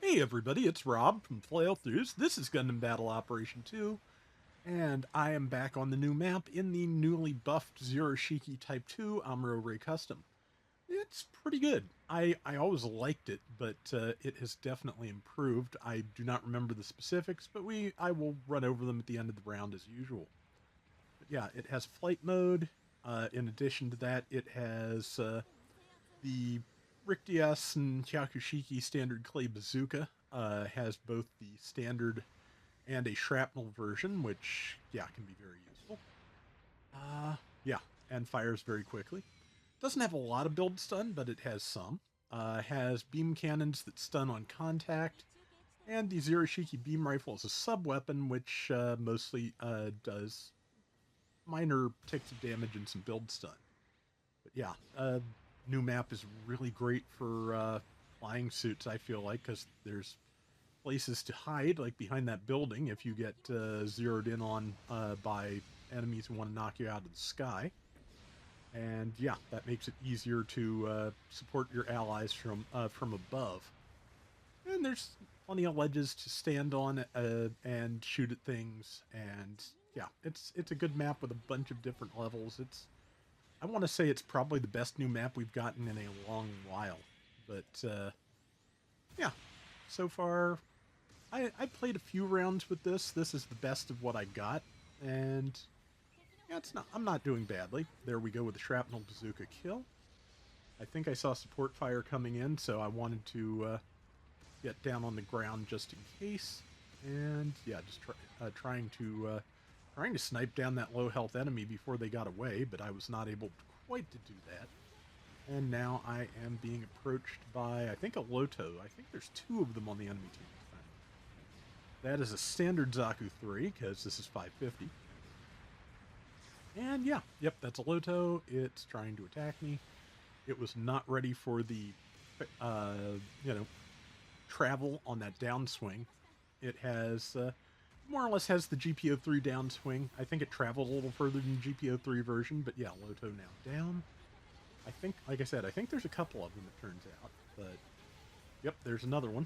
Hey everybody, it's Rob from Flailthroughs. This is Gundam Battle Operation 2, and I am back on the new map in the newly buffed Zero Shiki Type 2 Amuro Ray Custom. It's pretty good. I always liked it, but it has definitely improved. I do not remember the specifics, but I will run over them at the end of the round as usual. But yeah, it has flight mode. In addition to that, it has the Rictias and Hyakushiki standard clay bazooka. Has both the standard and a shrapnel version, which, yeah, can be very useful. Yeah, and fires very quickly. Doesn't have a lot of build stun, but it has some. Has beam cannons that stun on contact, and the Zero Shiki beam rifle is a sub weapon, which mostly does minor ticks of damage and some build stun. But yeah, new map is really great for flying suits, I feel like, because there's places to hide, like behind that building, if you get zeroed in on by enemies who want to knock you out of the sky. And yeah, that makes it easier to support your allies from above. And there's plenty of ledges to stand on and shoot at things. And yeah, it's a good map with a bunch of different levels. I want to say it's probably the best new map we've gotten in a long while. But yeah, so far I played a few rounds with this. This is the best of what I got, and yeah, I'm not doing badly. There we go with the shrapnel bazooka kill. I think I saw support fire coming in, so I wanted to get down on the ground just in case. And yeah, just trying to snipe down that low health enemy before they got away, but I was not able quite to do that. And now I am being approached by, I think, a Loto. I think there's two of them on the enemy team. That is a standard Zaku 3, because this is 550. And yeah, yep, that's a Loto. It's trying to attack me. It was not ready for the, you know, travel on that downswing. It has, more or less has the GPO3 downswing. I think it traveled a little further than the GPO3 version, but yeah, Loto now down. I think, like I said, I think there's a couple of them, it turns out. But, yep, there's another one.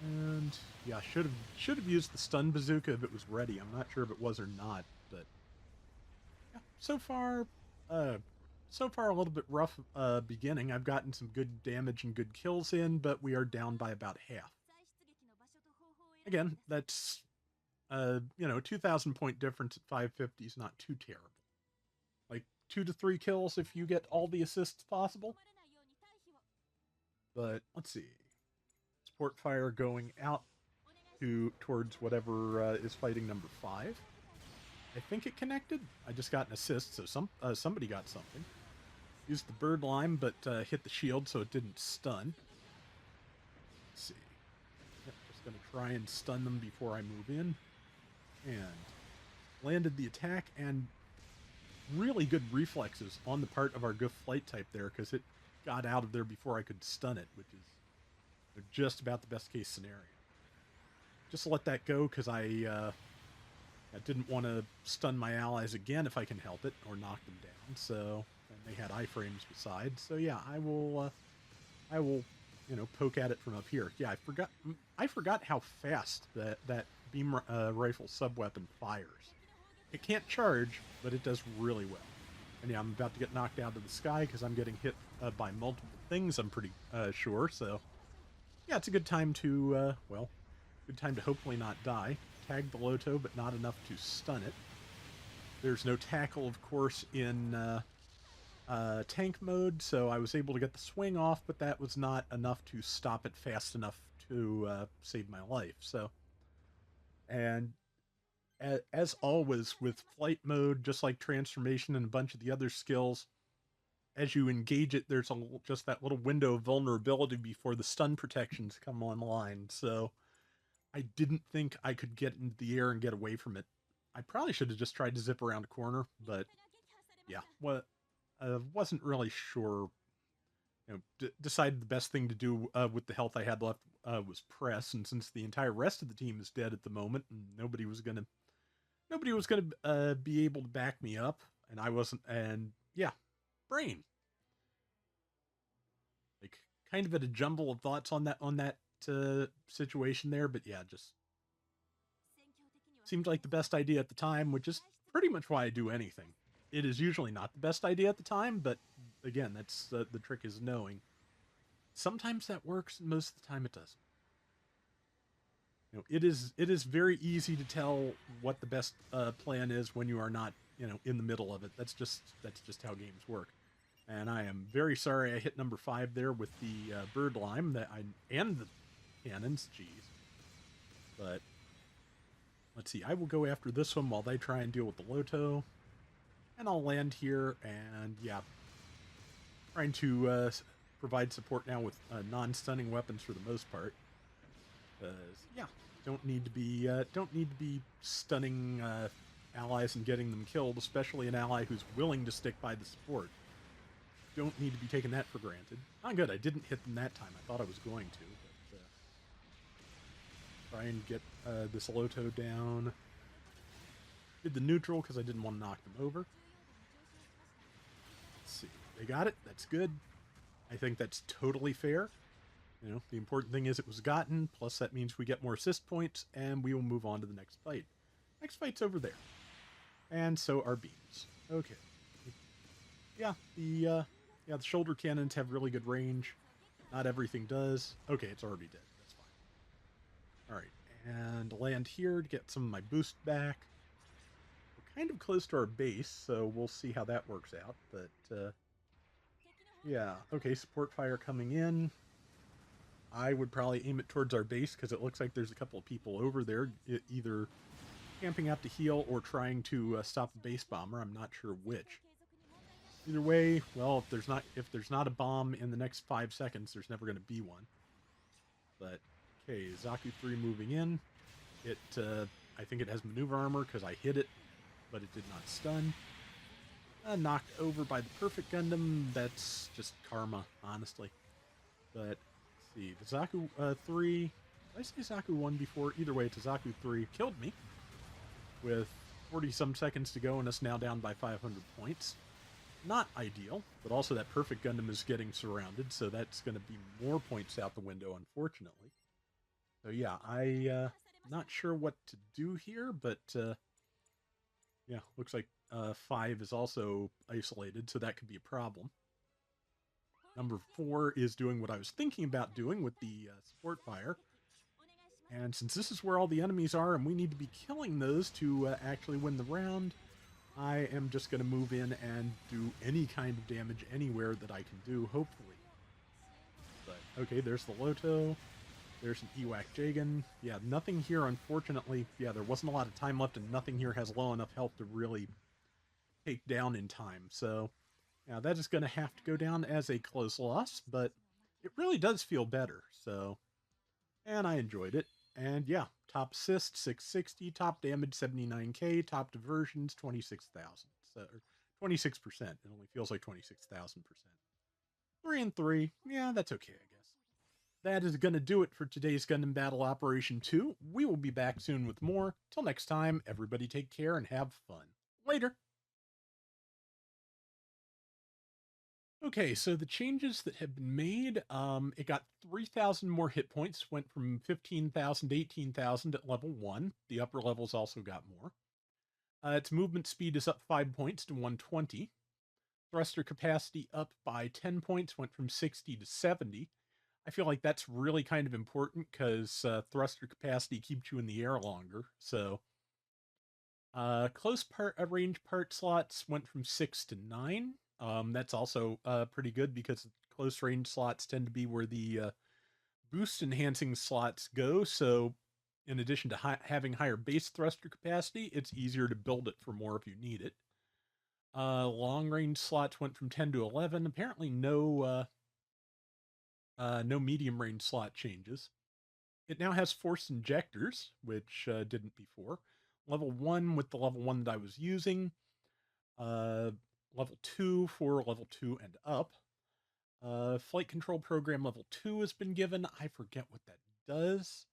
And yeah, should have used the stun bazooka if it was ready. I'm not sure if it was or not, but yeah, uh so far a little bit rough beginning. I've gotten some good damage and good kills in, but we are down by about half. Again, that's 2,000 point difference at 550 is not too terrible. Like 2 to 3 kills if you get all the assists possible. But let's see. Support fire going out towards whatever is fighting number 5. I think it connected. I just got an assist, so somebody got something. Used the bird lime, but hit the shield, so it didn't stun. Let's see. Yep, just gonna try and stun them before I move in, and landed the attack. And really good reflexes on the part of our Goof flight type there, because it got out of there before I could stun it, which is just about the best case scenario. Just let that go, because I didn't want to stun my allies again if I can help it, or knock them down. So, and they had iframes besides. So yeah, I will, poke at it from up here. Yeah, I forgot how fast that beam rifle sub-weapon fires. It can't charge, but it does really well. And yeah, I'm about to get knocked out of the sky because I'm getting hit by multiple things, I'm pretty sure. So yeah, it's a good time to, good time to hopefully not die. Tag the Loto, but not enough to stun it. There's no tackle, of course, in tank mode, so I was able to get the swing off, but that was not enough to stop it fast enough to save my life. So, and as always with flight mode, just like transformation and a bunch of the other skills, as you engage it, there's just that little window of vulnerability before the stun protections come online. So I didn't think I could get into the air and get away from it. I probably should have just tried to zip around a corner, but yeah, wasn't really sure. Decided the best thing to do with the health I had left was press, and since the entire rest of the team is dead at the moment, and nobody was gonna be able to back me up, and I wasn't, and yeah, brain, like kind of at a jumble of thoughts on that situation there, but yeah, just seemed like the best idea at the time, which is pretty much why I do anything. It is usually not the best idea at the time, but again, that's the trick is knowing. Sometimes that works, and most of the time it doesn't. It is very easy to tell what the best plan is when you are not in the middle of it. That's just how games work. And I am very sorry I hit number 5 there with the bird lime and the cannons. Jeez, but let's see. I will go after this one while they try and deal with the Loto, and I'll land here. And yeah, trying to provide support now with non-stunning weapons for the most part. Because yeah, don't need to be stunning allies and getting them killed, especially an ally who's willing to stick by the support. Don't need to be taking that for granted. Not good. I didn't hit them that time. I thought I was going to. But, try and get this Loto down. Did the neutral because I didn't want to knock them over. Let's see. They got it. That's good. I think that's totally fair. The important thing is it was gotten, plus that means we get more assist points, and we will move on to the next fight. Next fight's over there. And so are beams. Okay. Yeah, the shoulder cannons have really good range. Not everything does. Okay, it's already dead. That's fine. Alright, and land here to get some of my boost back. We're kind of close to our base, so we'll see how that works out. But, yeah. Okay, support fire coming in. I would probably aim it towards our base because it looks like there's a couple of people over there either camping out to heal or trying to stop the base bomber. I'm not sure which. Either way, well, if there's not a bomb in the next 5 seconds, there's never going to be one. But okay, Zaku 3 moving in. I think it has maneuver armor because I hit it, but it did not stun. Knocked over by the perfect Gundam. That's just karma, honestly. But see, the Zaku 3, did I say Zaku 1 before? Either way, it's a Zaku 3 killed me with 40-some seconds to go, and us now down by 500 points. Not ideal, but also that perfect Gundam is getting surrounded, so that's going to be more points out the window, unfortunately. So yeah, not sure what to do here, but yeah, looks like 5 is also isolated, so that could be a problem. Number 4 is doing what I was thinking about doing with the support fire. And since this is where all the enemies are and we need to be killing those to actually win the round, I am just going to move in and do any kind of damage anywhere that I can do, hopefully. But, okay, there's the Loto. There's an Ewak Jagan. Yeah, nothing here, unfortunately. Yeah, there wasn't a lot of time left, and nothing here has low enough health to really take down in time. So, yeah, that is going to have to go down as a close loss, but it really does feel better. So, and I enjoyed it. And yeah, top assist 660, top damage 79k, top diversions 26,000. So 26%. It only feels like 26,000%. 3 and 3. Yeah, that's okay, I guess. That is going to do it for today's Gundam Battle Operation 2. We will be back soon with more. Till next time, everybody take care and have fun. Later. Okay, so the changes that have been made, it got 3,000 more hit points, went from 15,000 to 18,000 at level 1. The upper levels also got more. Its movement speed is up 5 points to 120. Thruster capacity up by 10 points, went from 60 to 70. I feel like that's really kind of important because thruster capacity keeps you in the air longer. So, close range part slots went from 6 to 9. That's also pretty good because close range slots tend to be where the boost enhancing slots go. So, in addition to having higher base thruster capacity, it's easier to build it for more if you need it. Long range slots went from 10 to 11. Apparently, no medium range slot changes. It now has force injectors, which didn't before. Level 1 with the level 1 that I was using. Level 2 for level 2 and up. Flight control program level 2 has been given. I forget what that does.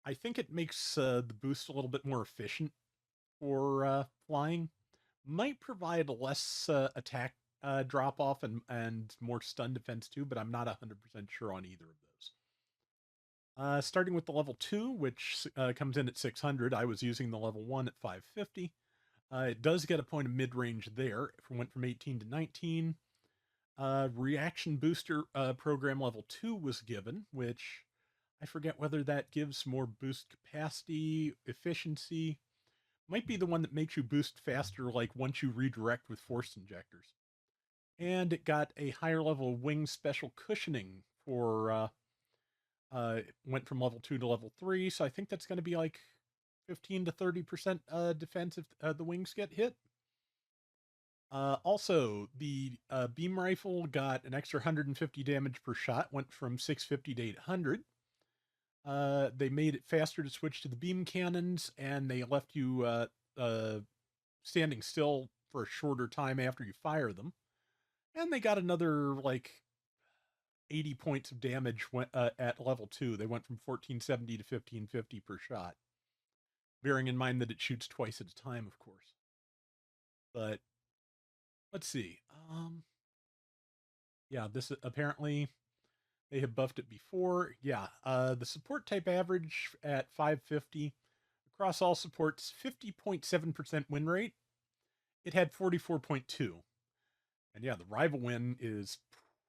I think it makes the boost a little bit more efficient for flying. Might provide less attack drop off and more stun defense too, but I'm not 100% sure on either of those. Starting with the level 2, which comes in at 600. I was using the level 1 at 550. It does get a point of mid-range there. It went from 18 to 19. Reaction booster program level 2 was given, which I forget whether that gives more boost capacity, efficiency. Might be the one that makes you boost faster, like once you redirect with force injectors. And it got a higher level wing special cushioning for went from level 2 to level 3, so I think that's going to be like 15 to 30% defense if the wings get hit. Also, the beam rifle got an extra 150 damage per shot, went from 650 to 800. They made it faster to switch to the beam cannons, and they left you standing still for a shorter time after you fire them. And they got another like 80 points of damage at level 2. They went from 1470 to 1550 per shot. Bearing in mind that it shoots twice at a time, of course. But let's see. Yeah, this apparently they have buffed it before. Yeah, the support type average at 550 across all supports, 50.7% win rate. It had 44.2. And yeah, the rival win is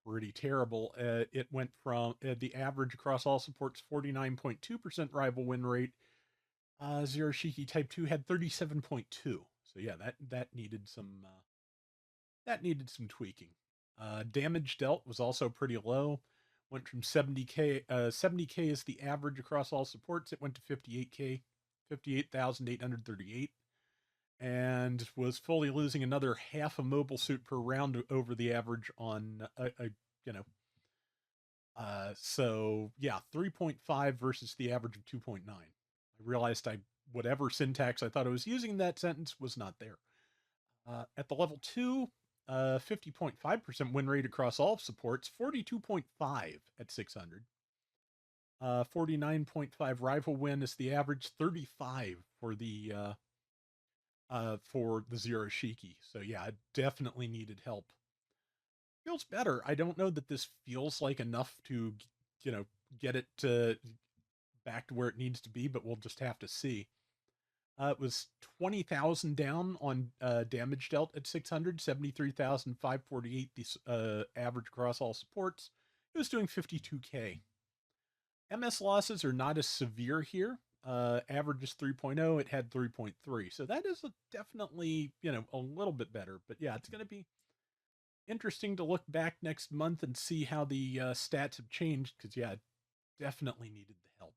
pretty terrible. It went from the average across all supports 49.2% rival win rate. Zero Shiki Type 2 had 37.2. So yeah, that needed some tweaking. Damage dealt was also pretty low. Went from 70k. 70k is the average across all supports. It went to 58k, 58,838, and was fully losing another half a mobile suit per round over the average on you know. So yeah, 3.5 versus the average of 2.9. I realized whatever syntax I thought I was using in that sentence was not there. At the level 2, 50.5% win rate across all supports, 42.5 at 600. 49.5 rifle win is the average, 35 for the Zero Shiki. So yeah, it definitely needed help. Feels better. I don't know that this feels like enough to, get it back to where it needs to be, but we'll just have to see. It was 20,000 down on damage dealt at 600, 73,548 the average across all supports. It was doing 52k. MS losses are not as severe here. Average is 3.0. It had 3.3. So that is definitely, a little bit better. But yeah, it's going to be interesting to look back next month and see how the stats have changed because, yeah, it definitely needed the help.